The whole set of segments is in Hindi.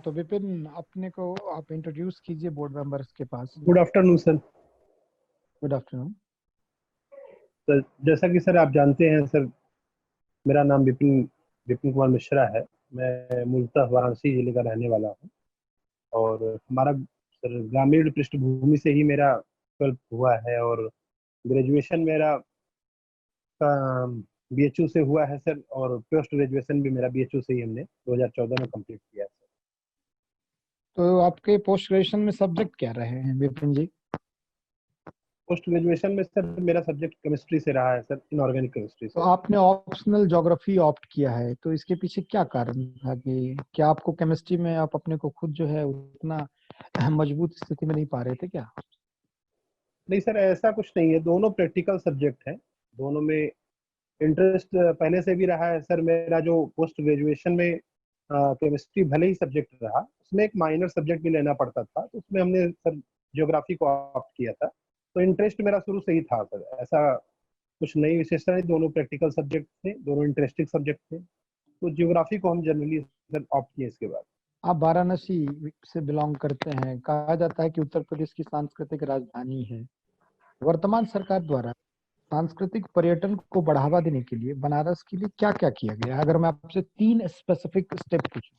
तो विपिन, अपने को आप इंट्रोड्यूस कीजिए बोर्ड मेंबर्स के पास। Good afternoon sir. Good afternoon. Sir जैसा कि सर आप जानते हैं सर, मेरा नाम विपिन विपिन कुमार मिश्रा है। मैं मूलतः वाराणसी जिले का रहने वाला हूं और हमारा सर ग्रामीण पृष्ठभूमि से ही मेरा ट्वेल्थ हुआ है और ग्रेजुएशन मेरा बीएचयू से हुआ है सर, और पोस्ट ग्रेजुएशन भी मेरा बीएचयू से ही हमने 2014 में कंप्लीट किया है सर। तो आपके पोस्ट ग्रेजुएशन में सब्जेक्ट क्या रहे हैं विपिन जी? पोस्ट ग्रेजुएशन में सर मेरा सब्जेक्ट केमिस्ट्री से रहा है सर, इनऑर्गेनिक केमिस्ट्री तो सर। आपने ऑप्शनल ज्योग्राफी ऑप्ट किया है, तो इसके पीछे क्या कारण था कि क्या आपको केमिस्ट्री में आप अपने को खुद जो है उतना मजबूत स्थिति में नहीं पा रहे थे क्या? नहीं सर, ऐसा कुछ नहीं है, दोनों प्रैक्टिकल सब्जेक्ट हैं। दोनों में इंटरेस्ट पहले से भी रहा है सर। मेरा जो पोस्ट ग्रेजुएशन में केमिस्ट्री भले ही सब्जेक्ट रहा, उसमें एक माइनर सब्जेक्ट भी लेना पड़ता था, तो उसमें हमने सर ज्योग्राफी को ऑप्ट किया था। तो इंटरेस्ट मेरा शुरू से ही था सर, ऐसा कुछ नई विशेषता नहीं। दोनों प्रैक्टिकल सब्जेक्ट थे, दोनों इंटरेस्टिंग सब्जेक्ट थे, तो ज्योग्राफी को हम जनरली सर ऑप्ट किए इसके बाद। आप वाराणसी से बिलोंग करते हैं, कहा जाता है कि उत्तर प्रदेश की सांस्कृतिक राजधानी है। वर्तमान सरकार द्वारा सांस्कृतिक पर्यटन को बढ़ावा देने के लिए बनारस के लिए क्या क्या किया गया? अगर मैं आपसे 3 स्पेसिफिक स्टेप पूछूं,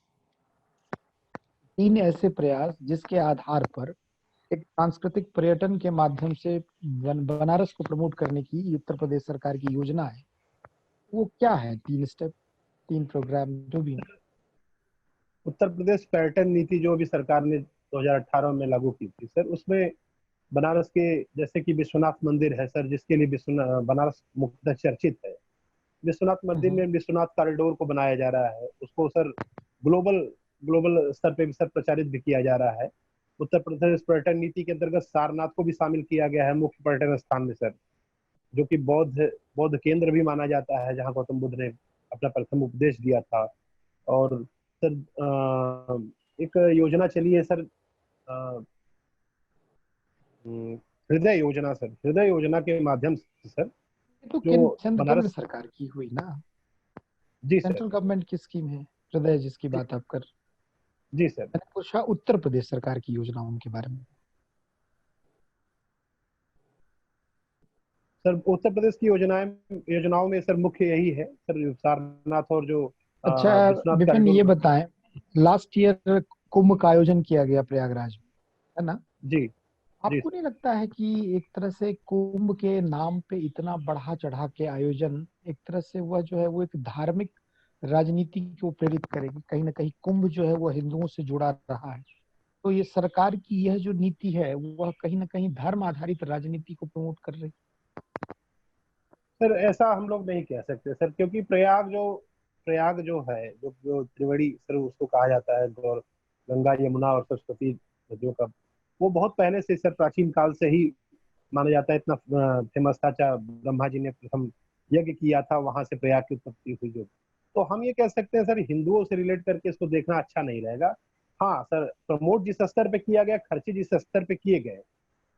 3 ऐसे प्रयास जिसके आधार पर एक सांस्कृतिक पर्यटन के माध्यम से बनारस को प्रमोट करने की उत्तर प्रदेश सरकार की योजना है, वो क्या है? 3 स्टेप, 3 प्रोग्राम जो भी हो। उत्तर प्रदेश पर्यटन नीति जो अभी सरकार ने 2018 में लागू की थी सर, उसमें बनारस के जैसे कि विश्वनाथ मंदिर है सर, जिसके लिए बनारस मुख्यतः चर्चित है। विश्वनाथ मंदिर में विश्वनाथ कॉरिडोर को बनाया जा रहा है, उसको सर ग्लोबल ग्लोबल स्तर पे भी सर प्रचारित भी किया जा रहा है। उत्तर प्रदेश पर्यटन नीति के अंतर्गत सारनाथ को भी शामिल किया गया है मुख्य पर्यटन स्थान में सर, जो कि बौद्ध बौद्ध केंद्र भी माना जाता है, जहाँ गौतम बुद्ध ने अपना प्रथम उपदेश दिया था। और सर एक योजना चली है सर, हृदय योजना सर। हृदय योजना के माध्यम से सर तो जो केंद्र बनारस। सरकार की हुई ना? जी सर। सेंट्रल गवर्नमेंट की स्कीम है हृदय, जिसकी जी, बात आप कर। जी सर। मैंने पूछा उत्तर प्रदेश सरकार की योजनाओं के बारे में। सर उत्तर प्रदेश की योजनाओं में सर मुख्य यही है सर, सारनाथ और जो अच्छा विश्वनाथ विपिन, ये कॉरिडोर। बताएं, लास्ट ईयर कुंभ का आयोजन किया गया प्रयागराज में, है ना? जी। जी आपको सर। नहीं लगता है कि एक तरह से कुंभ के नाम पे इतना बढ़ा चढ़ा के आयोजन, एक तरह से वह जो है वो एक धार्मिक राजनीति को प्रेरित करेगी? कहीं ना कहीं कुंभ जो है वो हिंदुओं से जुड़ा रहा है, तो ये सरकार की यह जो नीति है वह कहीं ना कहीं धर्म आधारित राजनीति को प्रमोट कर रही सर ऐसा हम लोग नहीं कह सकते सर, क्योंकि प्रयाग जो है, जो त्रिवेणी सर उसको कहा जाता है, गौर गंगा यमुना और सरस्वती नदियों का, वो बहुत पहले से सर प्राचीन काल से ही माना जाता है। इतना फेमस था, चाहे ब्रह्मा जी ने प्रथम यज्ञ किया था, वहां से प्रयाग की उत्पत्ति हुई जो। तो हम ये कह सकते हैं सर, हिंदुओं से रिलेट करके इसको देखना अच्छा नहीं रहेगा। हाँ सर, प्रमोट जिस स्तर पे किया गया, खर्चे जिस स्तर पे किए गए,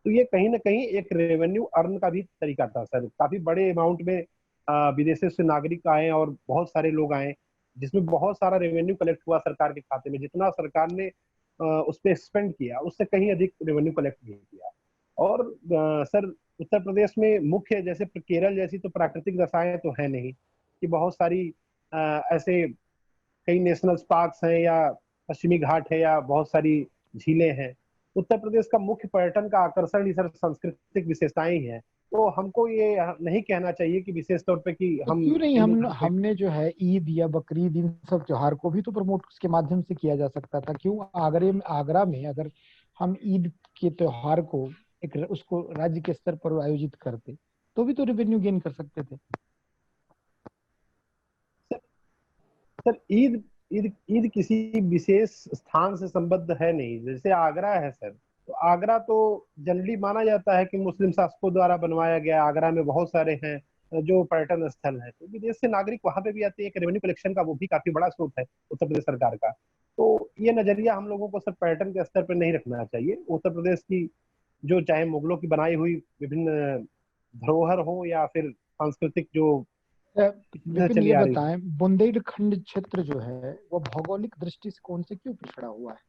तो ये कहीं ना कहीं एक रेवेन्यू अर्न का भी तरीका था सर। काफी बड़े अमाउंट में विदेशों से नागरिक आए और बहुत सारे लोग आए, जिसमें बहुत सारा रेवेन्यू कलेक्ट हुआ सरकार के खाते में। जितना सरकार ने उस पर स्पेंड किया, उससे कहीं अधिक रेवेन्यू कलेक्ट नहीं किया। और सर उत्तर प्रदेश में मुख्य, जैसे केरल जैसी तो प्राकृतिक दशाएं तो है नहीं कि बहुत सारी ऐसे कई नेशनल पार्क्स हैं, या पश्चिमी घाट है, या बहुत सारी झीलें हैं। उत्तर प्रदेश का मुख्य पर्यटन का आकर्षण ही सर सांस्कृतिक विशेषताएं ही हैं। तो हमको ये नहीं कहना चाहिए कि विशेष तौर पे कि तो हम क्यों नहीं हिंदू हम धर्म को। हमने जो है ईद या बकरीद, इन सब त्योहार को भी तो प्रमोट उसके माध्यम से किया जा सकता था? क्यों आगरा में अगर हम ईद के त्योहार को एक उसको राज्य के स्तर पर आयोजित करते तो भी तो रेवेन्यू गेन कर सकते थे। सर ईद ईद ईद किसी विशेष स्थान से संबद्ध है नहीं। जैसे आगरा है सर, तो आगरा तो जनरली माना जाता है कि मुस्लिम शासकों द्वारा बनवाया गया। आगरा में बहुत सारे हैं जो पर्यटन स्थल है, तो विदेश से नागरिक वहां पे भी आते हैं। एक रेवेन्यू कलेक्शन का वो भी काफी बड़ा स्रोत है उत्तर प्रदेश सरकार का। तो ये नजरिया हम लोगों को सर पर्यटन के स्तर पर नहीं रखना चाहिए। उत्तर प्रदेश की जो, चाहे मुगलों की बनाई हुई विभिन्न धरोहर हो, या फिर सांस्कृतिक जो इतना विपिन चली ये आ रही है। बताएं, बुंदेलखंड क्षेत्र जो है वो भौगोलिक दृष्टिकोण से क्यों पिछड़ा हुआ है?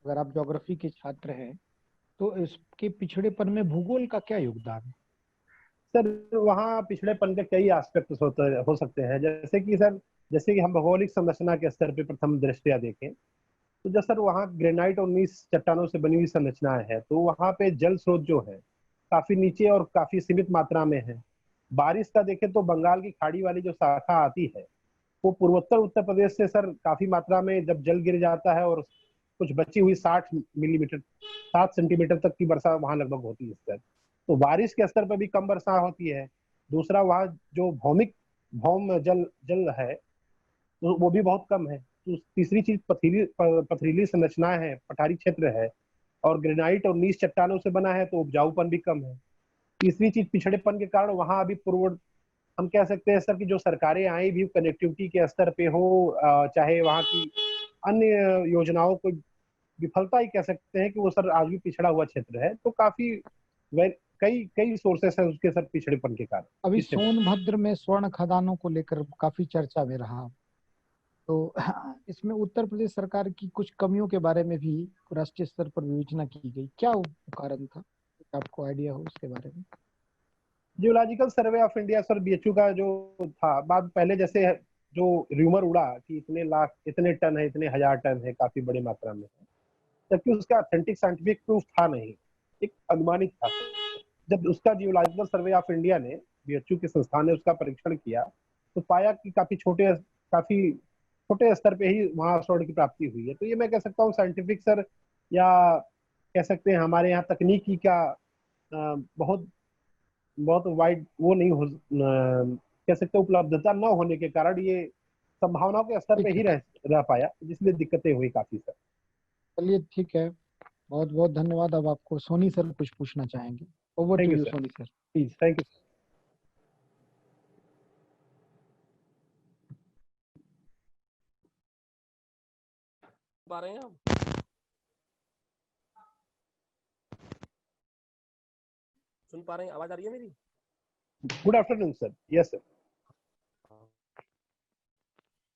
अगर आप ज्योग्राफी के छात्र हैं तो इसके पिछड़ेपन में भूगोल का क्या योगदान है? सर वहाँ पिछड़ेपन के कई एस्पेक्ट्स होते हो सकते हैं, जैसे कि सर, जैसे कि हम भौगोलिक संरचना के स्तर पे प्रथम दृष्टया देखें, तो जब सर वहाँ ग्रेनाइट और नीस चट्टानों से बनी हुई संरचनाएं है, तो वहाँ पे जल स्रोत जो है काफी नीचे और काफी सीमित मात्रा में है। बारिश का देखें तो बंगाल की खाड़ी वाली जो शाखा आती है, वो पूर्वोत्तर उत्तर प्रदेश से सर काफी मात्रा में जब जल गिर जाता है, और कुछ बची हुई 60 मिलीमीटर 7 सेंटीमीटर तक की वर्षा वहां लगभग होती है सर। तो बारिश के स्तर पर भी कम वर्षा होती है। दूसरा, वहाँ जो भौम जल जल है, तो वो भी बहुत कम है। तो तीसरी चीज, पथरीली संरचनाएं है, पठारी क्षेत्र है, और ग्रेनाइट और नीच चट्टानों से बना है, तो उपजाऊपन भी कम है। तीसरी चीज, पिछड़ेपन के कारण वहां अभी पूर्व, हम कह सकते हैं सर कि जो सरकारें आई भी कनेक्टिविटी के स्तर पे हो, चाहे वहाँ की अन्य योजनाओं को विफलता ही कह सकते हैं कि वो सर आज भी पिछड़ा हुआ क्षेत्र है। तो काफी कई कई सोर्सेस है उसके सर पिछड़ेपन के कारण। अभी पिछड़ेपन। सोनभद्र में स्वर्ण खदानों को लेकर काफी चर्चा में रहा, तो इसमें उत्तर प्रदेश सरकार की कुछ कमियों के बारे में भी राष्ट्रीय स्तर पर विवेचना की गई। क्या वो कारण था? आपको आइडिया हो उसके बारे में? Geological survey of India sir, BHU का जो था, बाद पहले जैसे जो र्यूमर उड़ा कि इतने लाख, इतने टन है, इतने हजार टन है, काफी बड़ी मात्रा में है, जबकि उसका ऑथेंटिक साइंटिफिक प्रूफ था नहीं, एक अनुमानित था। जब उसका जियोलॉजिकल सर्वे ऑफ इंडिया ने, बीएचयू के संस्थान ने उसका परीक्षण किया, तो पाया कि काफी छोटे स्तर पे ही वहां स्वर्ण की प्राप्ति हुई है। तो ये मैं कह सकता हूँ साइंटिफिक सर, या कह सकते हैं हमारे यहाँ तकनीकी का बहुत बहुत वाइड वो नहीं हो, कह सकते हैं उपलब्धता न होने के कारण ये संभावनाओं के स्तर पे ठीक ही है, रह पाया, जिसमें दिक्कतें हुई काफी सर। चलिए ठीक है। बहुत बहुत धन्यवाद। अब आपको सोनी सर कुछ पूछना चाहेंगे? Over thank to you you sir. Soni sir, please. Thank you. पा रहे हैं आप? सुन पा रहे हैं? आवाज आ रही है मेरी? Good afternoon sir. Yes sir.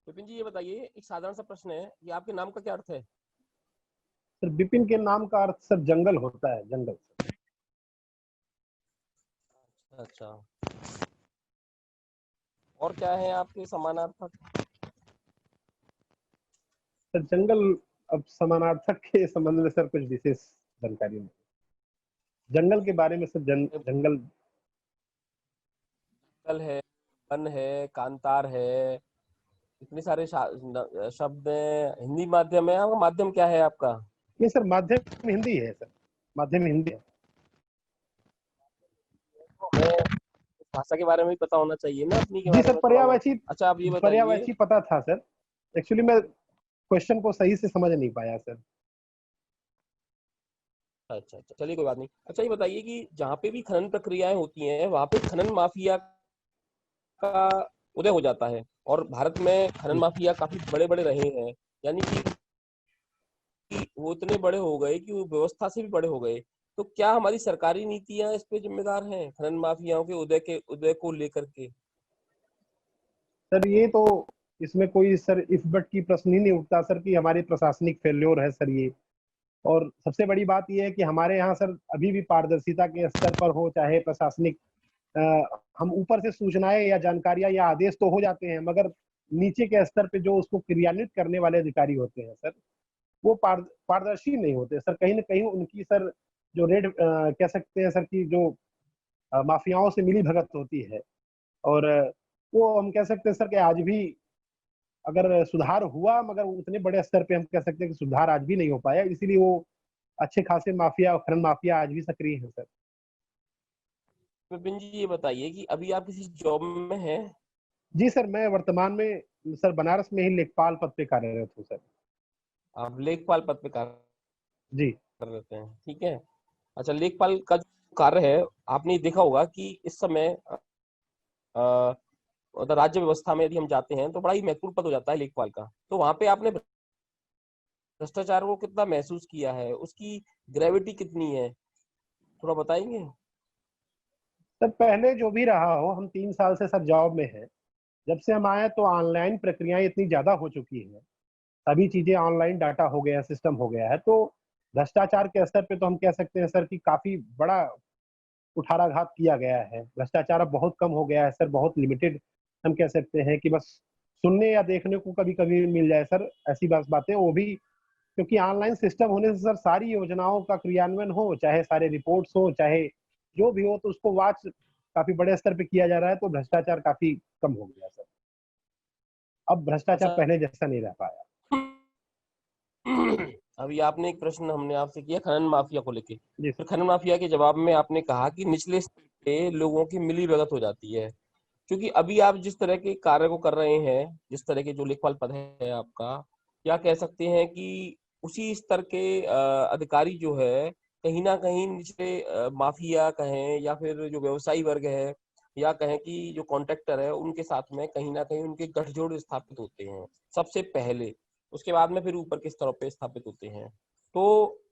Vipin ji ये बताइए, एक साधारण सा प्रश्न है, ये आपके नाम का क्या अर्थ है? सर विपिन के नाम का अर्थ सर जंगल होता है, जंगल। अच्छा, और क्या है आपके समानार्थक? सर जंगल, अब समानार्थक के संबंध में सर कुछ विशेष जानकारी नहीं। जंगल के बारे में सर जंगल। जंगल है, वन है, कांतार है, इतने सारे शब्द हैं। हिंदी माध्यम है आपका? माध्यम क्या है आपका? नहीं सर, माध्यम हिंदी है सर, माध्यम हिंदी है। तो हमें इस भाषा के बारे में भी पता होना चाहिए ना, अपनी के जी बारे सर, में थोड़ा बहुत। पर्यायवाची, अच्छा आप ये बताइए। पर्यायवाची पता था सर। एक्चुअली मैं क्वेश्चन को सही से समझ नहीं पाया सर। अच्छा अच्छा, चलिए कोई बात नहीं। अच्छा ये बताइए कि जहाँ पे भी खनन प्रक्रियाएं होती हैं वहाँ पे खनन माफिया का उदय हो जाता है, और भारत में खनन माफिया काफी बड़े बड़े रहे हैं। यानी कि वो इतने बड़े हो गए कि वो व्यवस्था से भी बड़े हो गए। तो क्या हमारी सरकारी नीतियां इस पे जिम्मेदार हैं, खनन माफियाओं के उदय को लेकर के? सर ये तो, इसमें कोई सर इफ बट की प्रश्न ही नहीं उठता सर कि हमारी प्रशासनिक फेल्योर है सर ये। और सबसे बड़ी बात यह है कि हमारे यहाँ सर अभी भी पारदर्शिता के स्तर पर हो, चाहे प्रशासनिक, हम ऊपर से सूचनाएं या जानकारियां या आदेश तो हो जाते हैं, मगर नीचे के स्तर पे जो उसको क्रियान्वित करने वाले अधिकारी होते हैं सर, वो पारदर्शी नहीं होते सर। कहीं ना कहीं उनकी सर जो कह सकते हैं सर कि जो माफियाओं से मिली भगत होती है। और वो हम कह सकते हैं सर कि आज भी अगर सुधार हुआ, मगर उतने बड़े स्तर पे हम कह सकते हैं कि सुधार आज भी नहीं हो पाया, इसीलिए वो अच्छे खासे माफिया, खनन माफिया आज भी सक्रिय है सर। विपिन जी ये बताइए कि अभी आप किसी जॉब में हैं? जी सर, मैं वर्तमान में सर बनारस में ही लेखपाल पद पे कार्यरत हूँ सर। आप लेखपाल पद पे कार्य जी। कर रहे हैं, ठीक है। अच्छा, लेखपाल का जो कार्य है, आपने देखा होगा कि इस समय मतलब राज्य व्यवस्था में यदि हम जाते हैं तो बड़ा ही महत्वपूर्ण पद हो जाता है लेखपाल का। तो वहां पे आपने भ्रष्टाचार को कितना महसूस किया है, उसकी ग्रेविटी कितनी है, थोड़ा बताएंगे? सर पहले जो भी रहा हो, हम 3 साल से सर जॉब में हैं, जब से हम आए तो ऑनलाइन प्रक्रियाएं इतनी ज्यादा हो चुकी हैं, सभी चीजें ऑनलाइन, डाटा हो गया है, सिस्टम हो गया है, तो भ्रष्टाचार के स्तर पे तो हम कह सकते हैं सर कि काफी बड़ा कुठाराघात किया गया है। भ्रष्टाचार अब बहुत कम हो गया है सर, बहुत लिमिटेड हम कह सकते हैं कि बस सुनने या देखने को कभी कभी मिल जाए सर ऐसी बातें, वो भी क्योंकि ऑनलाइन सिस्टम होने से सर सारी योजनाओं का क्रियान्वयन हो, चाहे सारे रिपोर्ट्स हो, चाहे जो भी हो, तो उसको वॉच काफी बड़े स्तर पे किया जा रहा है, तो भ्रष्टाचार काफी कम हो गया सर। अब भ्रष्टाचार अच्छा, पहले जैसा नहीं रह पाया। अभी आपने एक प्रश्न हमने आपसे किया खनन माफिया को लेके, जी फिर सर। खनन माफिया के जवाब में आपने कहा कि निचले स्तर पे लोगों की मिलीभगत हो जाती है, क्योंकि अभी आप जिस तरह के कार्य को कर रहे हैं, जिस तरह के जो लेखपाल पद है आपका, क्या कह सकते हैं कि उसी स्तर के अधिकारी जो है कहीं ना कहीं निचले माफिया कहें या फिर जो व्यवसायी वर्ग है या कहें कि जो कॉन्ट्रैक्टर है उनके साथ में कहीं ना कहीं उनके गठजोड़ स्थापित होते हैं सबसे पहले, उसके बाद में फिर ऊपर के स्तरों पे स्थापित होते हैं। तो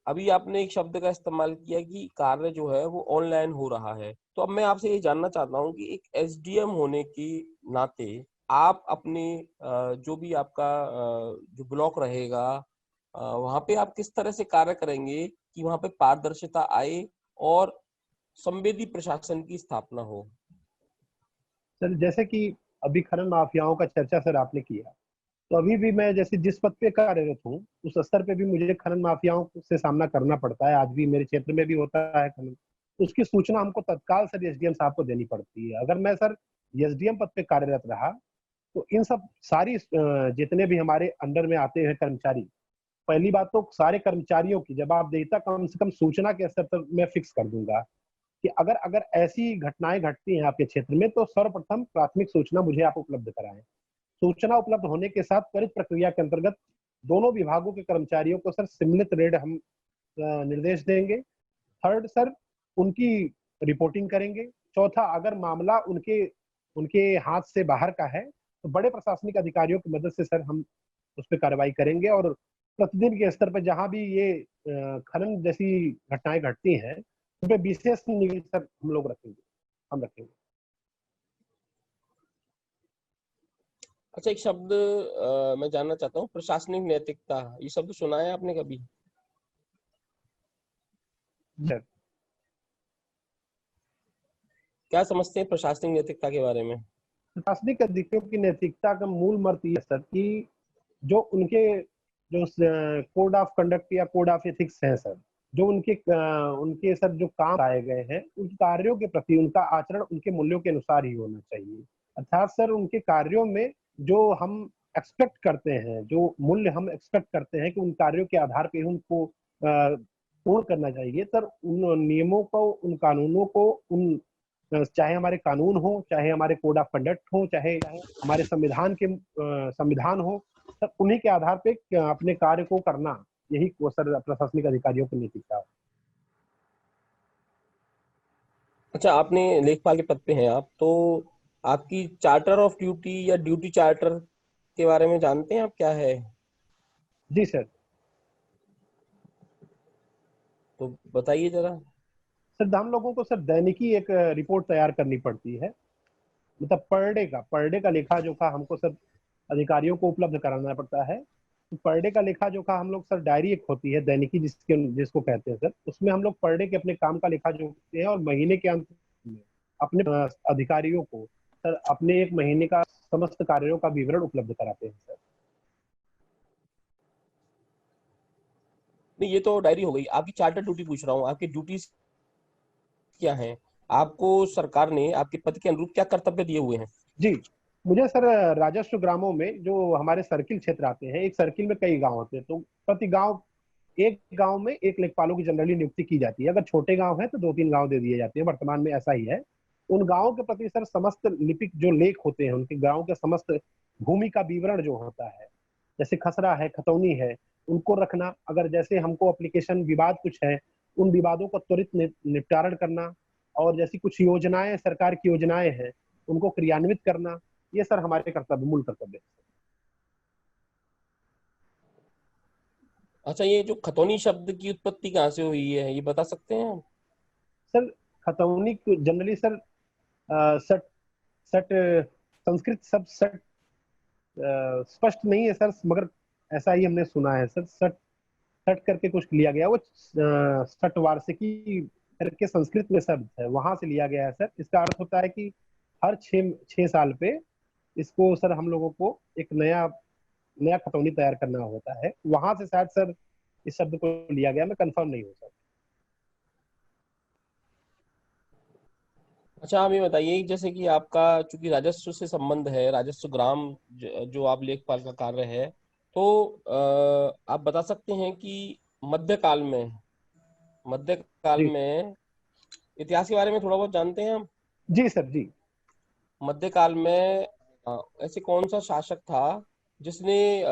अभी आपने एक शब्द का इस्तेमाल किया कि कार्य जो है वो ऑनलाइन हो रहा है, तो अब मैं आपसे ये जानना चाहता हूँ कि एक एसडीएम होने के नाते आप अपने जो भी आपका जो ब्लॉक रहेगा वहां पे आप किस तरह से कार्य करेंगे कि वहां पे पारदर्शिता आए और संवेदी प्रशासन की स्थापना हो। सर जैसे कि अभी खनन माफियाओं का चर्चा सर आपने किया, तो अभी भी मैं जैसे जिस पद पे कार्यरत हूँ उस स्तर पे भी मुझे खनन माफियाओं से सामना करना पड़ता है। आज भी मेरे क्षेत्र में भी होता है खनन, तो उसकी सूचना हमको तत्काल सर एसडीएम साहब को देनी पड़ती है। अगर मैं सर एसडीएम पद पे कार्यरत रहा तो इन सब सारी जितने भी हमारे अंडर में आते हैं कर्मचारी, पहली बात तो सारे कर्मचारियों की जवाबदेहिता कम से कम सूचना के स्तर पर मैं फिक्स कर दूंगा कि अगर अगर ऐसी घटनाएं घटती हैं आपके क्षेत्र में तो सर्वप्रथम प्राथमिक सूचना मुझे आप उपलब्ध कराएं। सूचना उपलब्ध होने के साथ त्वरित प्रक्रिया के अंतर्गत दोनों विभागों के कर्मचारियों को सर सम्मिलित रेड हम निर्देश देंगे। थर्ड सर उनकी रिपोर्टिंग करेंगे। चौथा, अगर मामला उनके उनके हाथ से बाहर का है तो बड़े प्रशासनिक अधिकारियों की मदद से सर हम उस पर कार्रवाई करेंगे। और प्रतिदिन के स्तर पर जहां भी ये खनन जैसी घटनाएं घटती हैं उन पर विशेष निगरानी सर हम लोग रखेंगे, हम रखेंगे। अच्छा, एक शब्द मैं जानना चाहता हूँ, प्रशासनिक नैतिकता, ये शब्द सुना है आपने कभी? सर क्या समझते हैं प्रशासनिक नैतिकता के बारे में? प्रशासनिक अधिकारियों की नैतिकता का मूल मर्त ये सर कि जो उनके जो कोड ऑफ कंडक्ट या कोड ऑफ एथिक्स है सर, जो उनके सर जो काम आए गए हैं उन कार्यों के प्रति उनका आचरण उनके मूल्यों के अनुसार ही होना चाहिए। अर्थात सर उनके कार्यों में जो हम एक्सपेक्ट करते हैं, जो मूल्य हम एक्सपेक्ट करते हैं कि उन कार्यों के आधार पर उनको पूर्ण करना चाहिए सर, उन नियमों को, उन कानूनों को, उन चाहे हमारे कानून हो, चाहे हमारे कोड ऑफ कंडक्ट हो, चाहे हमारे संविधान हो सर, उन्हीं के आधार पे अपने कार्य को करना, यही सर प्रशासनिक अधिकारियों की नैतिकता है। अच्छा, आपने लेखपाल के पद पे हैं आप, तो आपकी चार्टर ऑफ ड्यूटी या ड्यूटी चार्टर के बारे में जानते हैं आप क्या है? जी सर। तो बताइए जरा। सर हम लोगों को सर दैनिकी एक रिपोर्ट तैयार करनी पड़ती है, मतलब पर डे का लेखा जोखा हमको सर अधिकारियों को उपलब्ध कराना पड़ता है। तो पर डे का लेखा जोखा हम लोग सर डायरी एक होती है दैनिकी जिसको कहते हैं सर, उसमें हम लोग पर डे के अपने काम का लेखा जोखते हैं और महीने के अंत में अपने अधिकारियों को सर अपने एक महीने का समस्त कार्यों का विवरण उपलब्ध कराते हैं सर। नहीं, ये तो डायरी हो गई, आपकी चार्टर ड्यूटी पूछ रहा हूँ, आपकी ड्यूटीज क्या हैं? आपको सरकार ने आपके पद के अनुरूप क्या कर्तव्य दिए हुए हैं? जी, मुझे सर राजस्व ग्रामों में जो हमारे सर्किल क्षेत्र आते हैं, एक सर्किल में कई गांव होते हैं, तो प्रति गांव एक गांव में एक लेखपालों की जनरली नियुक्ति की जाती है। अगर छोटे गांव है तो 2-3 गांव दे दिए जाते हैं, वर्तमान में ऐसा ही है। उन गांवों के प्रति सर समस्त लिपिक जो लेख होते हैं, उनके गांव के समस्त भूमि का विवरण जो होता है, जैसे खसरा है, खतौनी है, उनको रखना। अगर जैसे हमको एप्लीकेशन विवाद कुछ है, उन विवादों को त्वरित निपटारण करना, और जैसी कुछ योजनाएं, सरकार की योजनाएं हैं, उनको क्रियान्वित करना, ये सर हमारे कर्तव्य, मूल कर्तव्य है। अच्छा, ये जो खतौनी शब्द की उत्पत्ति कहाँ से हुई है, ये बता सकते हैं आप? सर खतौनी जनरली सर सट सट संस्कृत शब्द सट स्पष्ट नहीं है सर, मगर ऐसा ही हमने सुना है सर। सट सट करके कुछ लिया गया, वो सट वार्षिकी करके संस्कृत में शब्द है, वहां से लिया गया है सर। इसका अर्थ होता है कि हर छह साल पे इसको सर हम लोगों को एक नया नया खतौनी तैयार करना होता है, वहां से शायद सर इस शब्द को लिया गया, मैं कंफर्म नहीं हूँ सर। अच्छा, आप ये बताइए, जैसे कि आपका चूंकि राजस्व से संबंध है, राजस्व ग्राम जो आप लेखपाल का कार्य है, तो आप बता सकते हैं कि मध्यकाल में मध्यकाल जी में इतिहास के बारे में थोड़ा बहुत जानते हैं हम? जी सर जी। मध्यकाल में ऐसे कौन सा शासक था जिसने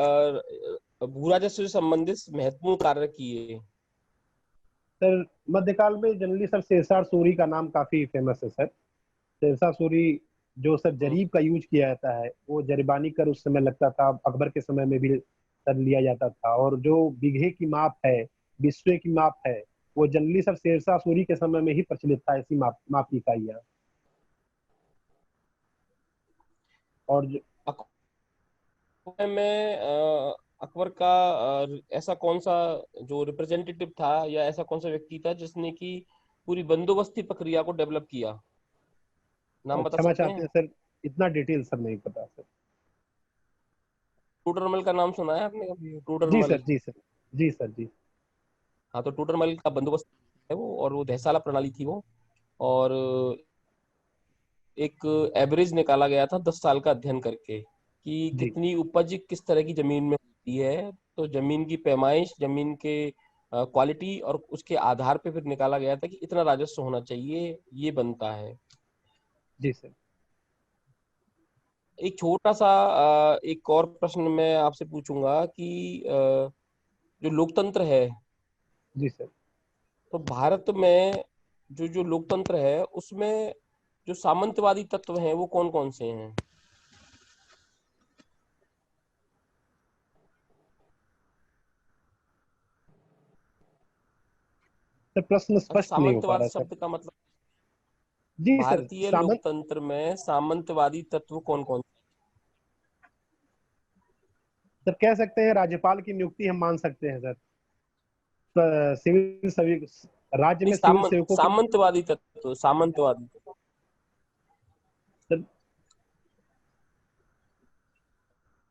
भू राजस्व से संबंधित महत्वपूर्ण कार्य किए? सर मध्यकाल में जनरली सर शेरशाह सूरी का नाम काफी फेमस है सर। शेरशाह सूरी जो सर जरीब का यूज किया जाता है, वो जरीबानी कर उस समय लगता था, अकबर के समय में भी सर लिया जाता था। और जो बीघे की माप है, बिस्वे की माप है, वो जनरली सर शेरशाह सूरी के समय में ही प्रचलित था, ऐसी माप की इकाइयां। और अकबर में अकबर का ऐसा कौन सा जो रिप्रेजेंटेटिव था या ऐसा कौन सा व्यक्ति था जिसने की पूरी बंदोबस्ती प्रक्रिया को डेवलप किया? नाम बता क्षमा सकते चाहते हैं? हैं सर, इतना डिटेल सर नहीं पता सर। टूडरमल का नाम सुना है आपने कभी? जी टूडरमल। सर जी सर। जी सर जी। हाँ, तो टूडरमल का बंदोबस्त है वो, और वो दहसाला प्रणाली थी वो। और एक एवरेज निकाला गया था 10 साल का अध्ययन करके कि जी कितनी उपज किस तरह की जमीन में होती है। तो जमीन की पैमाइश, जमीन के क्वालिटी, और उसके आधार पे फिर निकाला गया था कि इतना राजस्व होना चाहिए, ये बनता है। जी सर। एक छोटा सा एक और प्रश्न मैं आपसे पूछूंगा कि जो लोकतंत्र है, जी सर। तो भारत में जो जो लोकतंत्र है उसमें जो सामंतवादी तत्व हैं वो कौन कौन से हैं? सर प्रश्न अच्छा, स्पष्ट नहीं हो पा सामंतवाद रहा सर। शब्द का मतलब? जी सर भारतीय सामंत लोकतंत्र में सामंतवादी तत्व कौन कौन? सर कह सकते हैं राज्यपाल की नियुक्ति हम मान सकते हैं सर। सिविल सभी राज्य नहीं, में सिविल सेवकों की। सामंतवादी तत्व, सामंतवादी तत्व। सर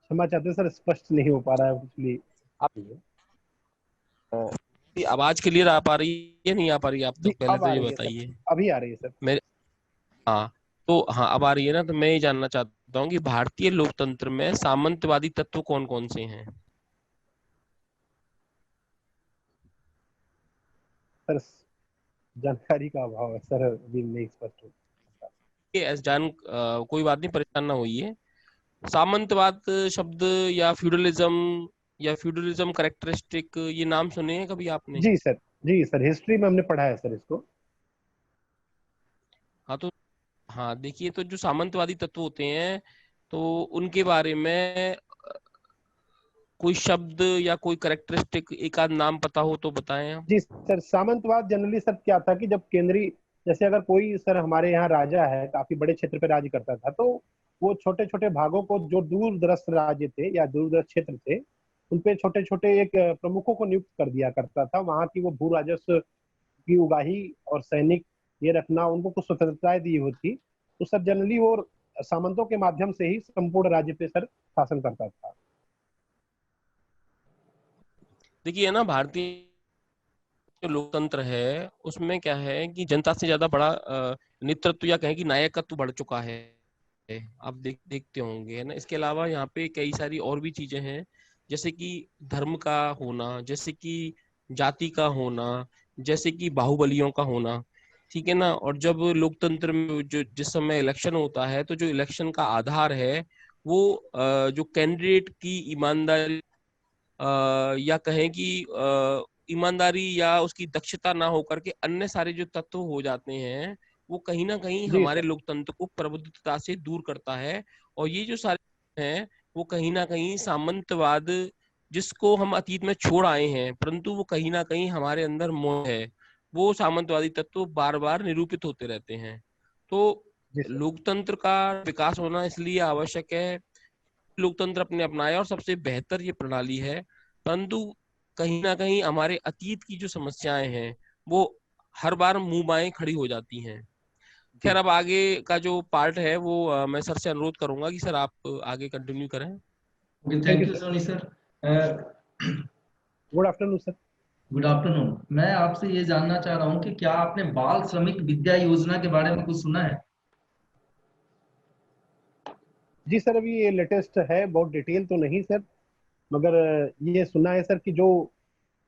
क्षमा चाहते हैं सर, स्पष्ट नहीं हो पा रहा है इसलिए। आप आवाज क्लियर आ पा रही है, नहीं आ पा रही? आप जी तो पहले अब तो आ ये रही है सर, बताइए। अभी आ रही है सर। मेरे हाँ, तो हाँ, अब आ रही है ना? तो मैं ये जानना चाहता हूँ कि भारतीय लोकतंत्र में सामंतवादी तत्व कौन कौन से हैं? सर जानकारी का अभाव है सर, अभी नहीं स्पष्ट हो। कोई बात नहीं, परेशान ना होइए। सामंतवाद शब्द या फ्यूडलिज्म करेक्टरिस्टिक, ये नाम सुने हैं कभी आपने? जी सर। जी सर, हिस्ट्री में हमने पढ़ा है सर इसको। हाँ, तो हाँ देखिए, तो जो सामंतवादी तत्व होते हैं, तो उनके बारे में कोई शब्द या कोई करेक्टरिस्टिक एक आध नाम पता हो तो बताएं आप। जी सर, सामंतवाद जनरली सर क्या था कि जब केंद्रीय, जैसे अगर कोई सर हमारे यहाँ राजा है, काफी बड़े क्षेत्र पे राज्य करता था, तो वो छोटे छोटे भागों को, जो दूर दराज राज्य थे या दूर दराज क्षेत्र थे, उनपे छोटे छोटे एक प्रमुखों को नियुक्त कर दिया करता था। वहां की वो भू राजस्व की उगाही और सैनिक ये रखना, उनको कुछ स्वतंत्रताएं दी हुई थी। तो सर जनरली वो सामंतों के माध्यम से ही संपूर्ण राज्य पे सर शासन करता था। देखिए ना, भारतीय जो लोकतंत्र है उसमें क्या है कि जनता से ज्यादा बड़ा नेतृत्व या कहें कि नायकत्व बढ़ चुका है। आप देखते होंगे, है ना? इसके अलावा यहाँ पे कई सारी और भी चीजें हैं, जैसे कि धर्म का होना, जैसे कि जाति का होना, जैसे कि बाहुबलियों का होना। ठीक है ना? और जब लोकतंत्र में जो जिस समय इलेक्शन होता है, तो जो इलेक्शन का आधार है वो जो कैंडिडेट की ईमानदारी, या कहें कि ईमानदारी या उसकी दक्षता ना होकर के अन्य सारे जो तत्व हो जाते हैं, वो कहीं ना कहीं जी हमारे सर। लोकतंत्र को प्रबुद्धता से दूर करता है। और ये जो सारे हैं, वो कहीं ना कहीं सामंतवाद, जिसको हम अतीत में छोड़ आए हैं, परंतु वो कहीं ना कहीं हमारे अंदर मोह है, वो सामंतवादी तत्व बार बार निरूपित होते रहते हैं। तो जी सर। लोकतंत्र का विकास होना इसलिए आवश्यक है, लोकतंत्र अपने अपनाए और सबसे बेहतर ये प्रणाली है, परंतु कहीं ना कहीं हमारे अतीत की जो समस्याएं हैं वो हर बार मुंह बाएं खड़ी हो जाती हैं। जी खैर, अब आगे का जो पार्ट है वो मैं सर से अनुरोध करूंगा कि सर आप आगे कंटिन्यू करें। Okay, thank thank you you sir. Soni sir. Good afternoon sir. Good afternoon. मैं आपसे ये जानना चाह रहा हूँ कि क्या आपने बाल श्रमिक विद्या योजना के बारे में कुछ सुना है? जी सर, अभी ये लेटेस्ट है, बहुत डिटेल तो नहीं सर, मगर ये सुना है सर कि जो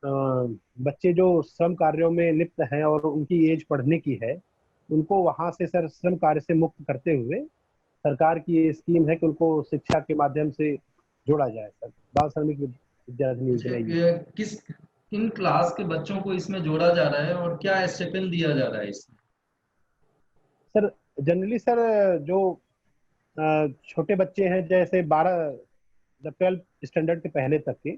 अ, बच्चे जो श्रम कार्यों में लिप्त हैं और उनकी एज पढ़ने की है, उनको वहां से सर श्रम कार्य से मुक्त करते हुए सरकार की ये स्कीम है कि उनको शिक्षा के माध्यम से जोड़ा जाए सर, बाल श्रमिक विद्याधन योजना ये। किस किन क्लास के बच्चों को इसमें जोड़ा जा रहा है और क्या स्टेपन दिया जा रहा है इसमें? सर जनरली सर जो छोटे बच्चे हैं, जैसे 12 स्टैंडर्ड के पहले तक के,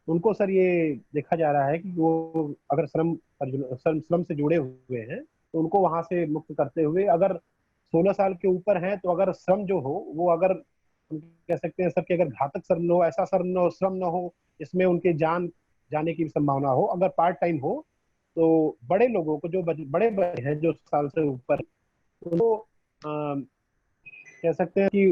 उनको सर ये देखा जा रहा है कि वो अगर श्रम से जुड़े हुए हैं तो उनको वहां से मुक्त करते हुए, अगर 16 साल के ऊपर हैं तो अगर श्रम जो हो वो, अगर हम कह सकते हैं सर कि अगर घातक श्रम न हो, ऐसा श्रम न हो इसमें उनके जान जाने की संभावना हो, अगर पार्ट टाइम हो, तो बड़े लोगों को, जो बड़े बड़े हैं जो साल से ऊपर, उनको कह सकते हैं कि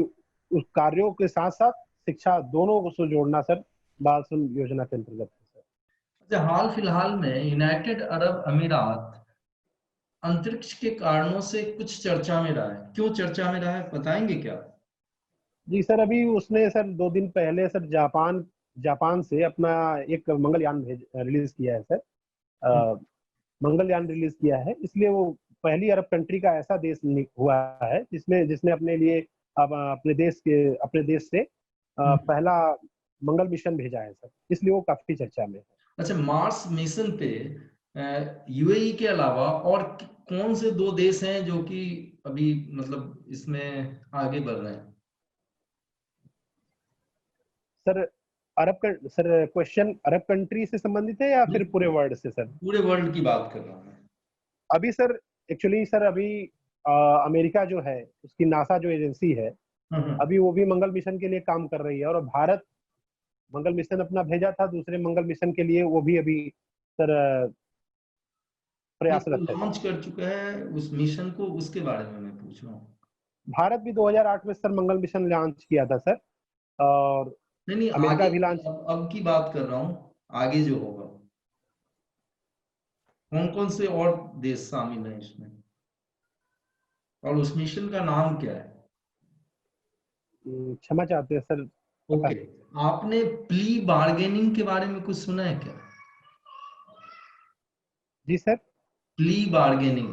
उस कार्यों के साथ साथ शिक्षा दोनों को जोड़ना सर बाल श्रम योजना के अंतर्गत है सर। अच्छा, हाल फिलहाल में यूनाइटेड अरब अमीरात अंतरिक्ष के कारणों से कुछ चर्चा में रहा है, क्यों चर्चा में रहा है बताएंगे क्या? जी सर, अभी उसने सर 2 दिन पहले सर जापान से अपना एक मंगलयान रिलीज किया है सर। मंगलयान रिलीज किया है, इसलिए वो पहली अरब कंट्री का ऐसा देश हुआ है जिसने अपने लिए अब अपने देश से पहला मंगल मिशन भेजा है सर, इसलिए वो काफी चर्चा में है। अच्छा, मार्स मिशन पे यूएई के अलावा और कौन से 2 देश हैं जो कि अभी मतलब इसमें आगे बढ़ रहे हैं? सर क्वेश्चन अरब कंट्री से संबंधित है या फिर पूरे वर्ल्ड से सर? पूरे वर्ल्ड की बात कर रहा हूँ मैं। अभी सर एक्चुअली सर अभी अमेरिका जो है, उसकी नासा जो एजेंसी है, अभी वो भी मंगल मिशन के लिए काम कर रही है, और भारत मंगल मिशन अपना भेजा था, दूसरे मंगल मिशन के लिए वो भी अभी सर प्रयासरत है। लॉन्च कर चुका है उस मिशन को, उसके बारे में मैं पूछ रहा हूँ। भारत भी 2008 में सर मंगल मिशन लॉन्च किया था सर, और नहीं, अमेरिका आगे भी लॉन्च। अब की बात कर रहा हूँ, आगे जो होगा कौन कौन से और देश शामिल हैं इसमें, और उस मिशन का नाम क्या है? क्षमा चाहते हैं सर, पता ओके, नहीं। आपने प्ली बार्गेनिंग के बारे में कुछ सुना है क्या? जी sir. Plea bargaining.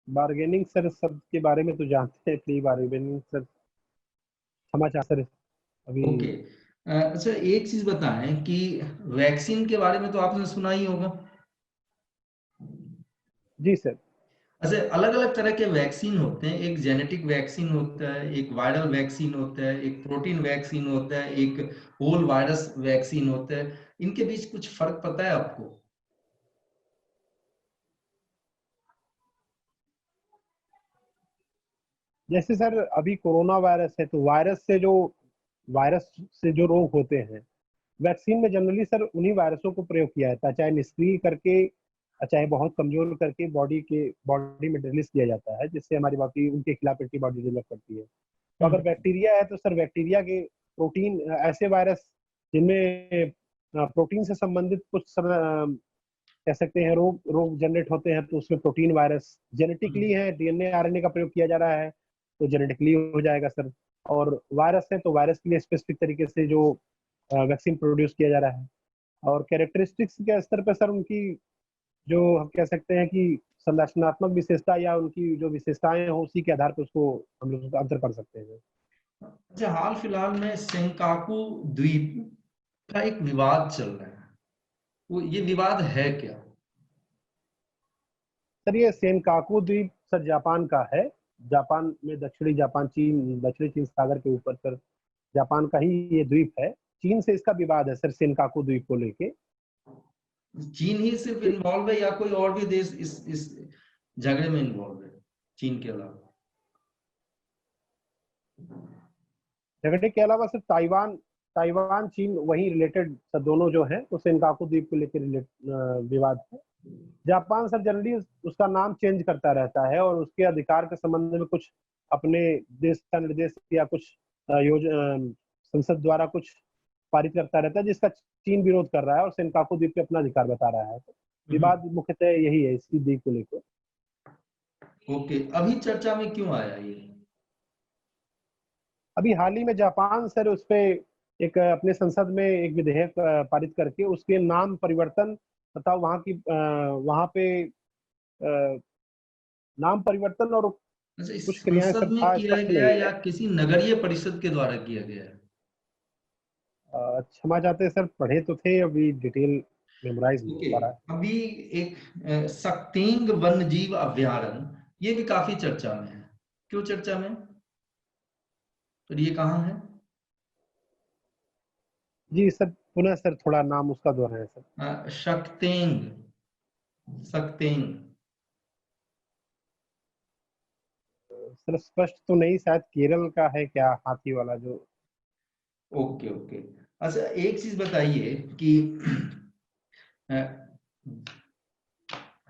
Bargaining sir शब्द के बारे में तो जानते हैं, प्ली बार्गेनिंग सर, क्षमा चाहते सर अभी। ओके, अच्छा एक चीज बताएं कि वैक्सीन के बारे में तो आपने सुना ही होगा। जी सर। अच्छा, अलग अलग तरह के वैक्सीन होते हैं, एक जेनेटिक वैक्सीन होता है, एक वायरल वैक्सीन होता है, एक प्रोटीन वैक्सीन होता है, एक होल वायरस वैक्सीन होता है। इनके बीच कुछ फर्क पता है आपको? जैसे सर अभी कोरोना वायरस है, तो वायरस से जो रोग होते हैं, वैक्सीन में जनरली सर उन्हीं वायरसों को प्रयोग किया जाता है, चाहे निष्क्रिय करके, चाहे बहुत कमजोर करके बॉडी में रिलीज किया जाता है, जिससे हमारी बॉडी उनके खिलाफ एंटीबॉडी डेवलप करती है। तो अगर बैक्टीरिया है तो सर बैक्टीरिया के प्रोटीन, ऐसे वायरस जिनमें प्रोटीन से संबंधित कुछ सर कह सकते हैं रोग जनरेट होते हैं, तो उसमें प्रोटीन वायरस जेनेटिकली है, डीएनए आरएनए का प्रयोग किया जा रहा है, तो जेनेटिकली हो जाएगा सर। और वायरस है तो वायरस के लिए स्पेसिफिक तरीके से जो वैक्सीन प्रोड्यूस किया जा रहा है, और कैरेक्टरिस्टिक्स के स्तर पर सर उनकी जो हम कह सकते हैं कि संरचनात्मक विशेषता या उनकी जो विशेषताएं हो, उसी के आधार पर उसको हम लोग अंतर कर सकते हैं। अच्छा, हाल फिलहाल में सेंकाकू द्वीप का एक विवाद चल रहा है, वो ये विवाद है क्या? सर ये सेनकाकू द्वीप सर जापान का है, जापान में दक्षिणी चीन सागर के ऊपर सर जापान का ही ये द्वीप है। चीन से इसका विवाद है सर सेनकाकू द्वीप को लेके। चीन ही सिर्फ इन्वॉल्व है या कोई और भी देश इस झगड़े में इन्वॉल्व है चीन के अलावा? झगड़े के अलावा सिर्फ ताइवान ताइवान चीन वही रिलेटेड सर, दोनों जो है वो सेनकाकू द्वीप को लेकर विवाद है। जापान सर जनरली उसका नाम चेंज करता रहता है और उसके अधिकार के संबंध में कुछ अपने देश का निर्देश या कुछ संसद द्वारा कुछ पारित करता रहता है, जिसका चीन विरोध कर रहा है और सेनकाकू द्वीप पे अपना अधिकार बता रहा है। तो विवाद मुख्यतः यही है इसी द्वीप को लेकर। ओके, अभी चर्चा में क्यों आया ये? अभी हाल ही में जापान सर उस पे एक अपने संसद में एक विधेयक पारित करके उसके नाम परिवर्तन तथा वहां पे नाम परिवर्तन और अच्छा, इस कुछ क्रियाएं संसद में किया गया या किसी नगरीय परिषद के द्वारा किया गया है? क्षमा चाहते हैं सर, पढ़े तो थे, अभी डिटेल मेमोराइज नहीं हो पा रहा है। अभी एक सक्तेंग वन्य जीव अभ्यारण्य, ये भी काफी चर्चा में है। क्यों चर्चा में? तो ये कहाँ है? जी सर, पुनः सर थोड़ा नाम उसका दोहराएं सर। सक्तेंग सर स्पष्ट तो नहीं, शायद केरल का है क्या, हाथी वाला जो। Okay okay. अच्छा, एक चीज बताइए कि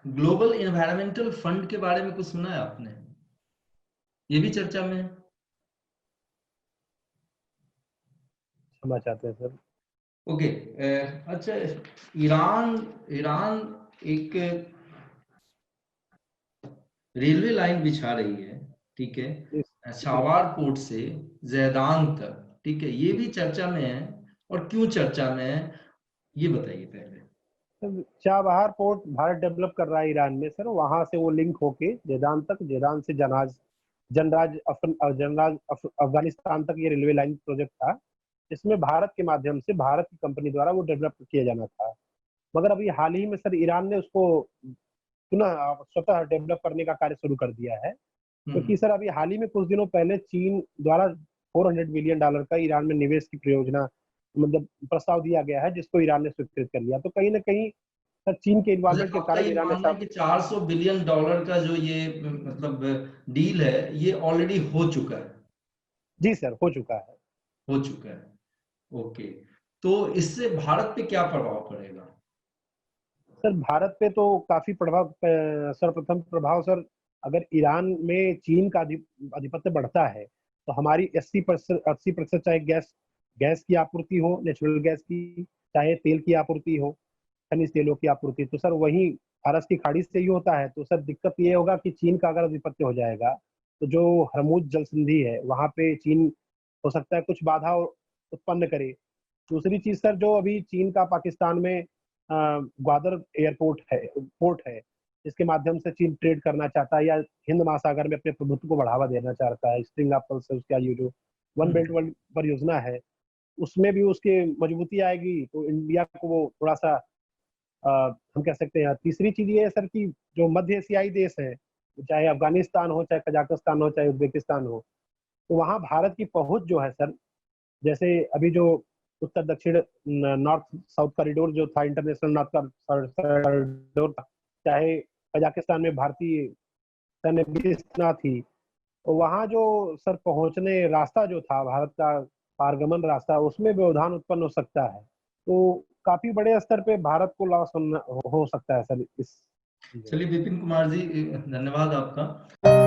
ग्लोबल एनवायरमेंटल फंड के बारे में कुछ सुना है आपने? ये भी चर्चा में है। क्षमा चाहते हैं सर। ओके। अच्छा, ईरान एक रेलवे लाइन बिछा रही है, ठीक है, शावार पोर्ट से जैदान तक, ठीक है, ये भी चर्चा में है। और क्यों चर्चा में है ये बताइए पहले। चाबहार पोर्ट भारत डेवलप कर रहा है ईरान में सर, वहां से वो लिंक होके जैदान तक, जैदान से जनराज अफगानिस्तान तक ये रेलवे लाइन प्रोजेक्ट था, जिसमें भारत के माध्यम से भारत की कंपनी द्वारा वो डेवलप किया जाना था। मगर अभी हाल ही में सर ईरान ने उसको पुनः स्वतः डेवलप करने का कार्य शुरू कर दिया है, क्योंकि सर अभी हाल ही में कुछ दिनों पहले चीन द्वारा $400 बिलियन का ईरान में निवेश की परियोजना मतलब प्रस्ताव दिया गया है, जिसको ईरान ने स्वीकृत कर लिया। तो कहीं ना कहीं सर चीन के इन्वॉल्वमेंट के कारण ईरान ने कि $400 बिलियन का जो ये मतलब डील है, ये ऑलरेडी हो चुका है? जी सर, हो चुका है। ओके, तो इससे भारत पे क्या प्रभाव पड़ेगा? सर भारत पे तो काफी प्रभाव, सर्वप्रथम प्रभाव सर, अगर ईरान में चीन का आधिपत्य बढ़ता है तो हमारी 80% चाहे गैस की आपूर्ति हो, नेचुरल गैस की, चाहे तेल की आपूर्ति हो, खनिज तेलों की आपूर्ति, तो सर वही फारस की खाड़ी से ही होता है। तो सर दिक्कत ये होगा कि चीन का अगर आधिपत्य हो जाएगा तो जो हरमुज जल संधि है वहां पे चीन हो सकता है कुछ बाधा उत्पन्न करे। दूसरी चीज सर, जो अभी चीन का पाकिस्तान में ग्वादर पोर्ट है, जिसके माध्यम से चीन ट्रेड करना चाहता है या हिंद महासागर में अपने प्रभुत्व को बढ़ावा देना चाहता है, स्ट्रिंग ऑफ पेर्ल्स से उसका ये जो वन बेल्ट वन परियोजना है उसमें भी उसकी मजबूती आएगी, तो इंडिया को वो थोड़ा सा हम कह सकते हैं। तीसरी चीज ये है सर कि जो मध्य एशियाई देश है, चाहे अफगानिस्तान हो, चाहे कजाकिस्तान हो, चाहे उज्बेकिस्तान हो, तो वहाँ भारत की पहुंच जो है सर, जैसे अभी जो उत्तर दक्षिण नॉर्थ साउथ कॉरिडोर जो था, इंटरनेशनल नॉर्थ कॉरिडोर, चाहे कजाकिस्तान में भारतीय सैन्य बेस थी, तो वहाँ जो सर पहुंचने रास्ता जो था भारत का पारगमन रास्ता, उसमें व्यवधान उत्पन्न हो सकता है। तो काफी बड़े स्तर पे भारत को लॉस हो सकता है सर इस। चलिए विपिन कुमार जी, धन्यवाद आपका।